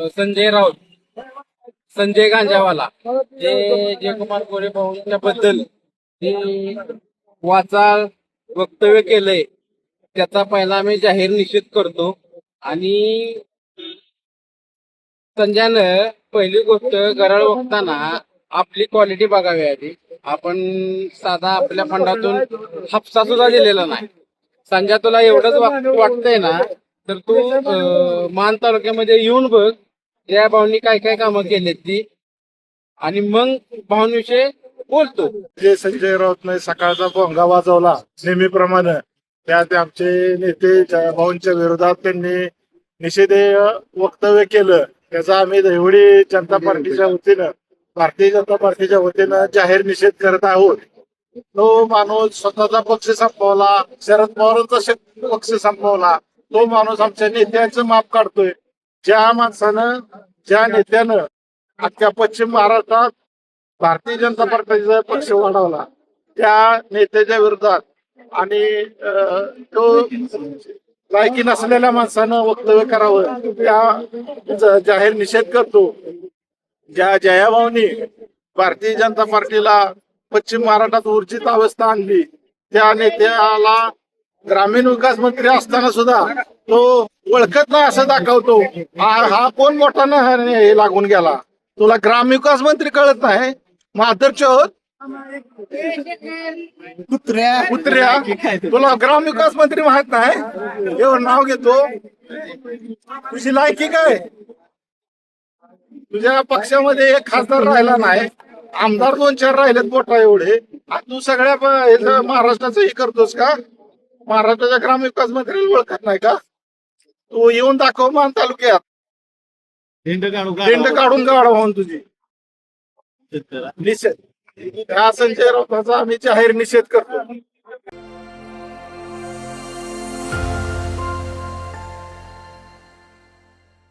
संजय राऊत, संजय गांजावाला जे जयकुमार गोरे भाऊंच्या बद्दल जे वाचाळ वक्तव्य केलंय त्याचा पहिला मी जाहीर निषेध करतो. आणि संजयनं पहिली गोष्ट गरळ बघताना आपली क्वालिटी बघावी आधी. आपण साधा आपल्या फंडातून हापसा सुद्धा दिलेला नाही. संजय तुला एवढंच वाटतंय ना तर तू मान तालुक्यामध्ये येऊन बघ या भाऊंनी काय काय कामं केलीत ती, आणि मग भाऊंविषयी बोलतो. जे संजय राऊतने सकाळचा भोंगा वाजवला नेहमीप्रमाणे, त्यात आमचे नेते भाऊंच्या विरोधात त्यांनी निषेधीय वक्तव्य केलं. त्याचा आम्ही देवडी जनता पार्टीच्या वतीनं, भारतीय जनता पार्टीच्या वतीनं जाहीर निषेध करत आहोत. तो माणूस स्वतःचा पक्ष संपवला, शरद पवारांचा पक्ष संपवला. तो माणूस आमच्या नेत्यांचं माप काढतोय. ज्या माणसानं, ज्या नेत्यानं अख्ख्या पश्चिम महाराष्ट्रात भारतीय जनता पार्टीचा पक्ष वाढवला त्या नेत्याच्या विरोधात आणि तो लायकी नसलेल्या माणसानं वक्तव्य करावं त्या जाहीर निषेध करतो. ज्या जयाभाऊनी भारतीय जनता पार्टीला पश्चिम महाराष्ट्रात ऊर्जित अवस्था आणली त्या नेत्याला ग्रामीण विकास मंत्री असताना सुद्धा तो ओळखत नाही असं दाखवतो. हा कोण मोठा हे लागून गेला, तुला ग्रामविकास मंत्री कळत नाही? माधरचोत कुत्र्या तुला ग्रामविकास मंत्री माहित नाही? एवढं नाव घेतो. तुझी लायकी काय? तुझ्या पक्षामध्ये एक खासदार राहिला नाही, आमदार 2-4 राहिलेत मोठा एवढे. तू सगळ्या महाराष्ट्राचं हे करतोस का? महाराष्ट्राच्या ग्रामविकास मंत्र्याला ओळखत नाही का? तू येऊन दाखव मान तालुक्यात, दिंड काढून गाडा होऊन तुझी. निषेध, त्या संजय राऊताचा आम्ही जाहीर निषेध करतो.